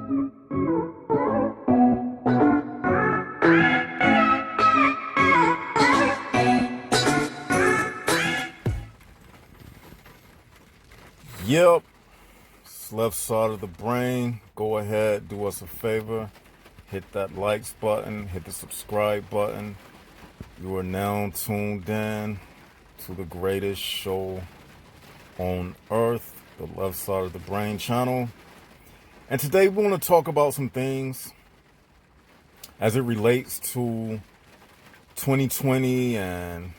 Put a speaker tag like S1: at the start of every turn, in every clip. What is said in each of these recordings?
S1: Yep, it's left side of the brain. Go ahead, do us a favor. Hit that likes button, hit the subscribe button. You are now tuned in to the greatest show on earth, the left side of the brain channel. And today we want to talk about some things as it relates to 2020 and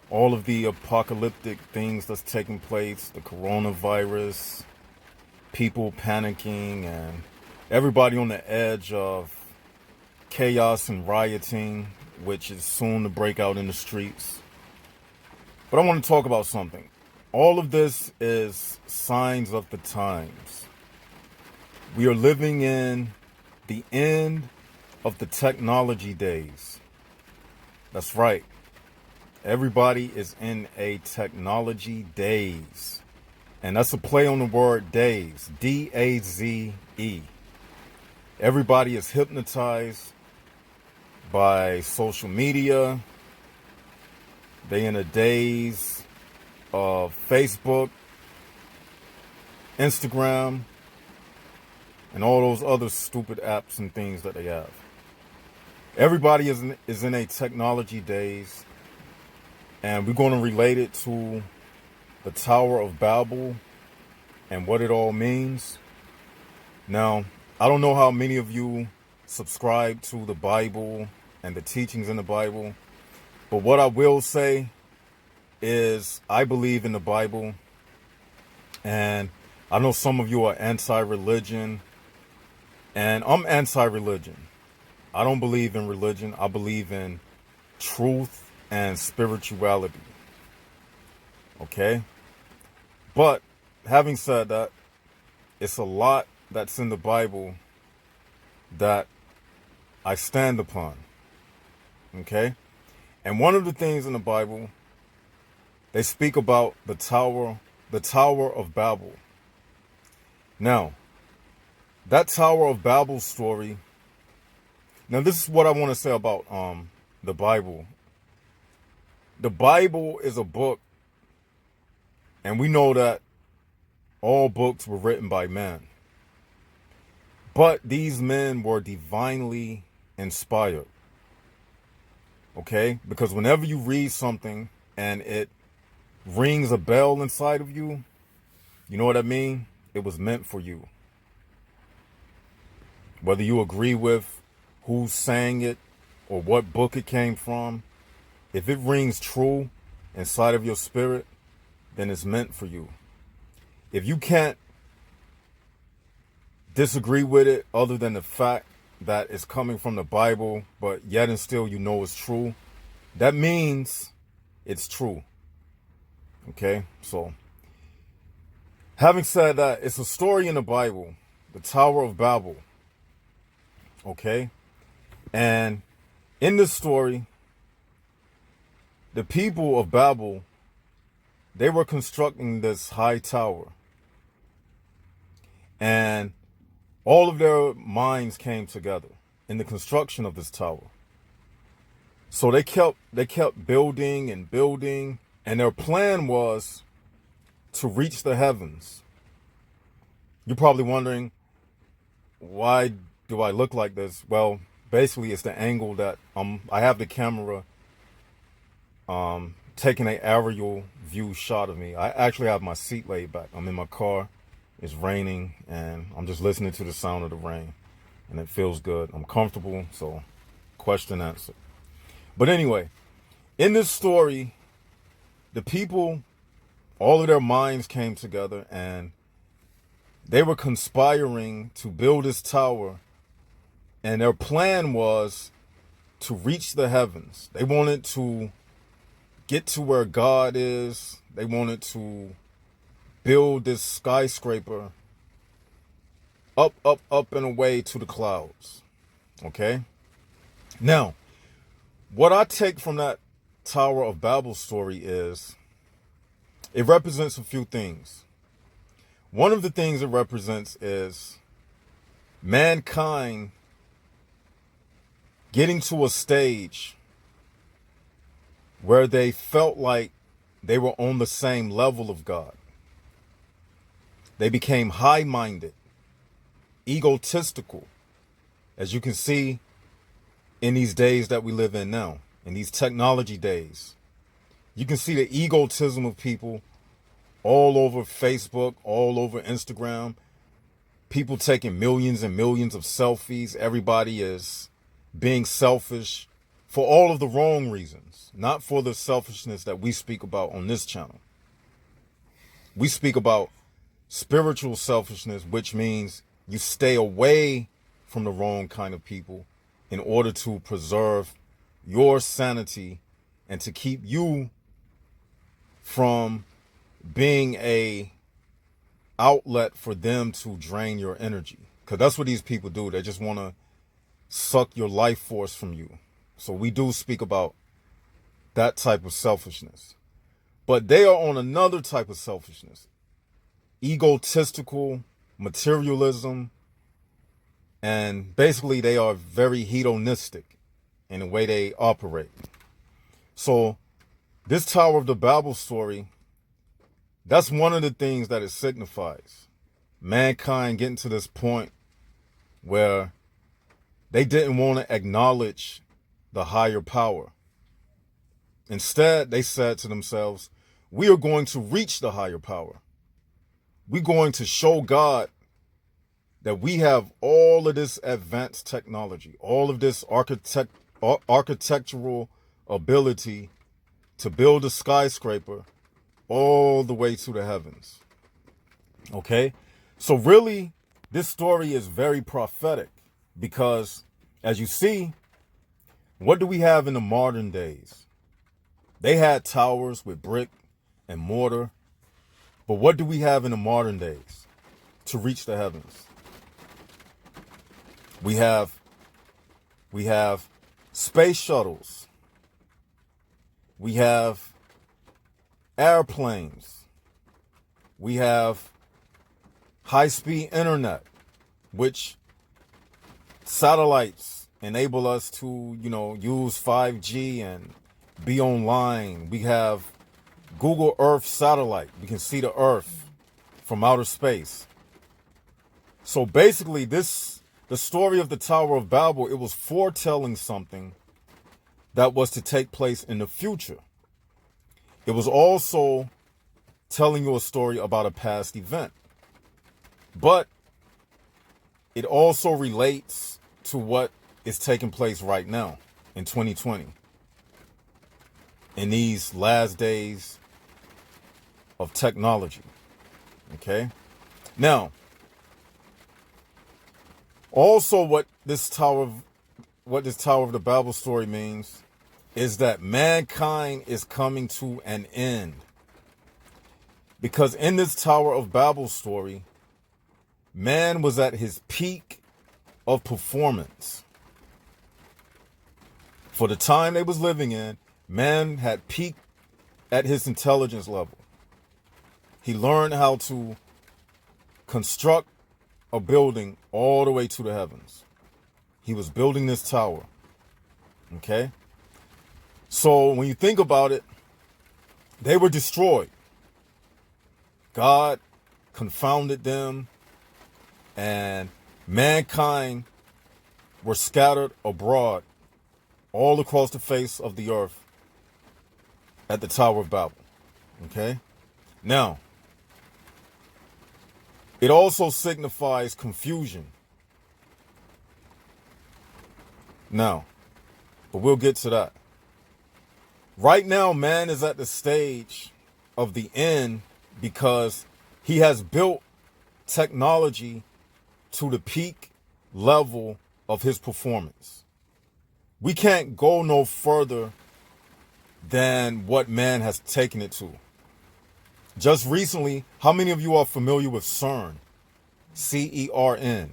S1: all of the apocalyptic things that's taking place, the coronavirus, people panicking, and everybody on the edge of chaos and rioting, which is soon to break out in the streets. But I want to talk about something. All of this is signs of the times. We are living in the end of the technology days. That's right. Everybody is in a technology daze. And that's a play on the word daze. D-A-Z-E. Everybody is hypnotized by social media. They in a daze of Facebook, Instagram, and all those other stupid apps and things that they have. Everybody is in a technology daze. And we're going to relate it to the Tower of Babel and what it all means. Now, I don't know how many of you subscribe to the Bible and the teachings in the Bible, but what I will say is I believe in the Bible, and I know some of you are anti-religion, and I'm anti-religion. I don't believe in religion. I believe in truth and spirituality. Okay? But having said that, it's a lot that's in the Bible that I stand upon. Okay? And one of the things in the Bible, they speak about the Tower of Babel. Now, that Tower of Babel story, now this is what I want to say about the Bible. The Bible is a book, and we know that all books were written by men. But these men were divinely inspired. Okay? Because whenever you read something and it rings a bell inside of you, you know what I mean? It was meant for you. Whether you agree with who sang it or what book it came from, if it rings true inside of your spirit, then it's meant for you. If you can't disagree with it other than the fact that it's coming from the Bible, but yet and still you know it's true, that means it's true. Okay? So, having said that, it's a story in the Bible, the Tower of Babel. Okay? And in this story, the people of Babel, they were constructing this high tower. And all of their minds came together in the construction of this tower. So they kept building and building, and their plan was to reach the heavens. You're probably wondering, why do I look like this? Well, basically it's the angle that I have the camera taking an aerial view shot of me. I actually have my seat laid back. I'm in my car. It's raining, and I'm just listening to the sound of the rain, and it feels good. I'm comfortable, so question answered. But anyway, in this story, the people, all of their minds came together, and they were conspiring to build this tower, and their plan was to reach the heavens. They wanted to get to where God is. They wanted to build this skyscraper up, up, up and away to the clouds. Okay? Now, what I take from that Tower of Babel story is it represents a few things. One of the things it represents is mankind getting to a stage where they felt like they were on the same level of God. They became high-minded, egotistical, as you can see in these days that we live in now, in these technology days. You can see the egotism of people all over Facebook, all over Instagram. People taking millions and millions of selfies. Everybody is being selfish for all of the wrong reasons, not for the selfishness that we speak about on this channel. We speak about spiritual selfishness, which means you stay away from the wrong kind of people in order to preserve your sanity and to keep you from being a outlet for them to drain your energy. Because that's what these people do. They just want to suck your life force from you. So we do speak about that type of selfishness. But they are on another type of selfishness. Egotistical, materialism, and basically they are very hedonistic in the way they operate. So this Tower of the Babel story, that's one of the things that it signifies. Mankind getting to this point where they didn't want to acknowledge the higher power. Instead, they said to themselves, we are going to reach the higher power. We're going to show God that we have all of this advanced technology, all of this architectural ability to build a skyscraper all the way to the heavens. Okay? So really, this story is very prophetic because, as you see, what do we have in the modern days? They had towers with brick and mortar, but what do we have in the modern days to reach the heavens? We have space shuttles. We have airplanes. We have high-speed internet, which satellites enable us to, use 5G and be online. We have Google Earth satellite. We can see the Earth from outer space. So basically, the story of the Tower of Babel, it was foretelling something that was to take place in the future. It was also telling you a story about a past event. But it also relates to what is taking place right now in 2020. In these last days of technology. Okay? Now, also what this Tower of the Babel story means is that mankind is coming to an end. Because in this Tower of Babel story, man was at his peak of performance. For the time they was living in, man had peaked at his intelligence level. He learned how to construct a building all the way to the heavens. He was building this tower. Okay? So when you think about it, they were destroyed. God confounded them, and mankind were scattered abroad all across the face of the earth at the Tower of Babel. Okay? Now, it also signifies confusion. Now, but we'll get to that. Right now, man is at the stage of the end because he has built technology to the peak level of his performance. We can't go no further than what man has taken it to. Just recently, how many of you are familiar with CERN? CERN.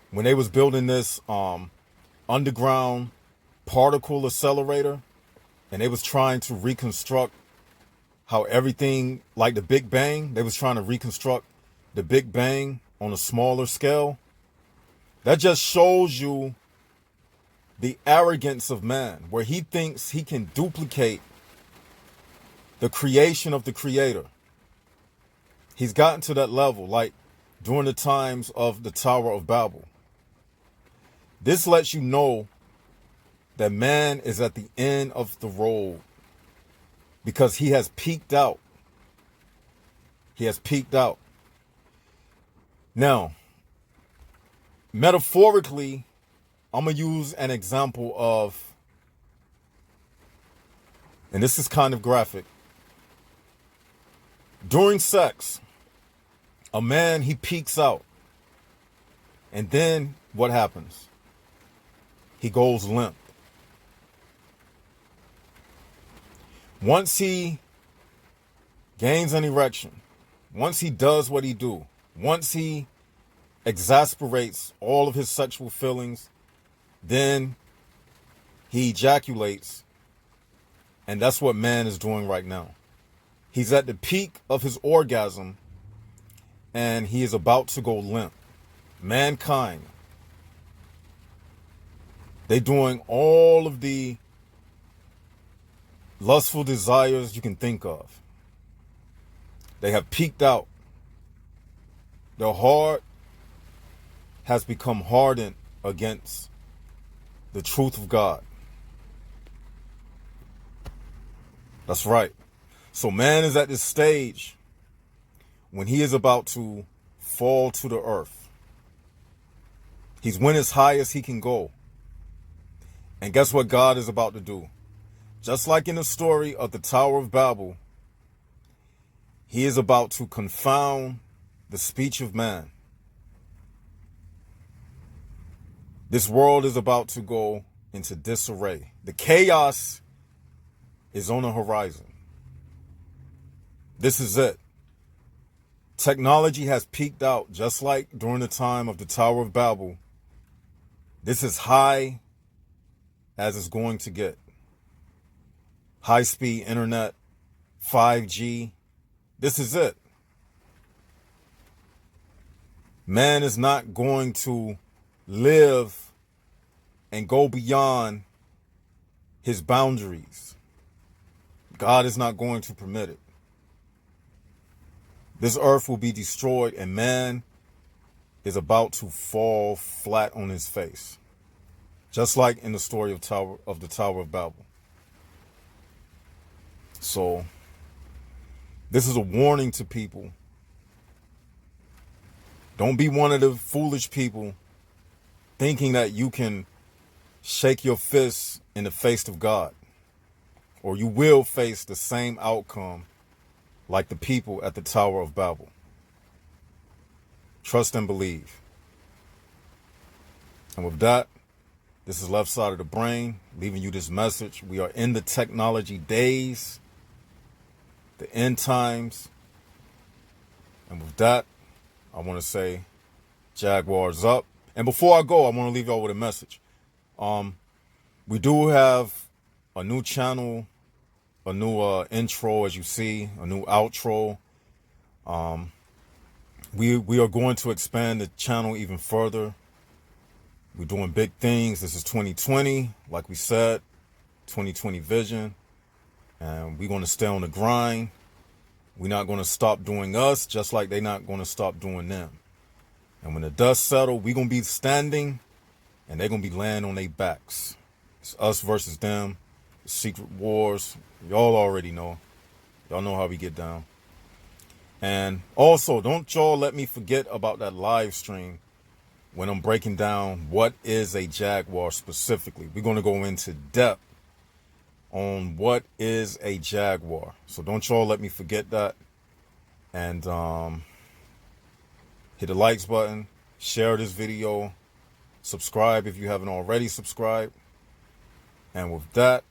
S1: When they was building this underground particle accelerator, and they was trying to reconstruct how everything, like the Big Bang, they was trying to reconstruct the Big Bang on a smaller scale. That just shows you the arrogance of man, where he thinks he can duplicate the creation of the Creator. He's gotten to that level, like during the times of the Tower of Babel. This lets you know that man is at the end of the road because he has peaked out. He has peaked out. Now, metaphorically, I'm going to use an example of, and this is kind of graphic. During sex, a man, he peaks out. And then what happens? He goes limp. Once he gains an erection, once he does what he do, once he exasperates all of his sexual feelings, then he ejaculates. And that's what man is doing right now. He's at the peak of his orgasm and he is about to go limp. Mankind, they're doing all of the lustful desires you can think of. They have peaked out. Their heart has become hardened against the truth of God. That's right. So man is at this stage when he is about to fall to the earth. He's went as high as he can go. And guess what God is about to do? Just like in the story of the Tower of Babel, he is about to confound the speech of man. This world is about to go into disarray. The chaos is on the horizon. This is it. Technology has peaked out just like during the time of the Tower of Babel. This is high as it's going to get. High-speed internet, 5G. This is it. Man is not going to live and go beyond his boundaries. God is not going to permit it. This earth will be destroyed and man is about to fall flat on his face. Just like in the story of the Tower of Babel. So, this is a warning to people. Don't be one of the foolish people thinking that you can shake your fists in the face of God. Or you will face the same outcome like the people at the Tower of Babel. Trust and believe. And with that, this is Left Side of the Brain, leaving you this message. We are in the technology days, the end times. And with that, I want to say Jaguars up. And before I go, I want to leave y'all with a message. We do have a new channel, a new intro, as you see, a new outro. We are going to expand the channel even further. We're doing big things. This is 2020, like we said, 2020 vision. And we're going to stay on the grind. We're not going to stop doing us, just like they're not going to stop doing them. And when the dust settles, we're going to be standing and they're going to be laying on their backs. It's us versus them. The secret wars. Y'all already know. Y'all know how we get down. And also, don't y'all let me forget about that live stream when I'm breaking down what is a Jaguar specifically. We're going to go into depth on what is a Jaguar. So don't y'all let me forget that. And hit the likes button, share this video, subscribe if you haven't already subscribed. And with that,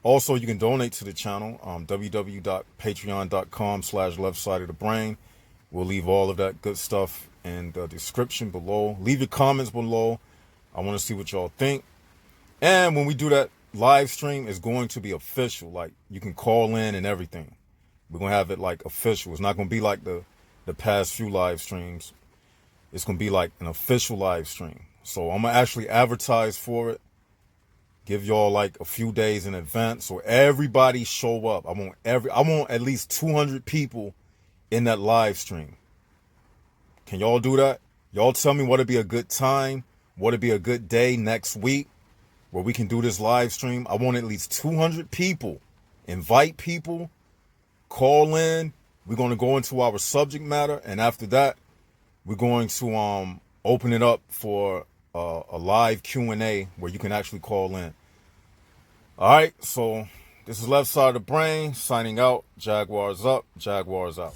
S1: also you can donate to the channel, www.patreon.com/leftsideofthebrain. We'll leave all of that good stuff in the description below. Leave your comments below. I want to see what y'all think. And when we do that live stream, it's going to be official. Like, you can call in and everything. We're going to have it like official. It's not going to be like the past few live streams. It's going to be like an official live stream. So I'm going to actually advertise for it. Give y'all like a few days in advance so everybody show up. I want at least 200 people in that live stream. Can y'all do that? Y'all tell me what'd be a good time, what'd be a good day next week where we can do this live stream. I want at least 200 people. Invite people, call in. We're going to go into our subject matter, and after that, we're going to open it up for a live Q&A where you can actually call in. All right, so this is Left Side of the Brain signing out. Jaguars up, Jaguars out.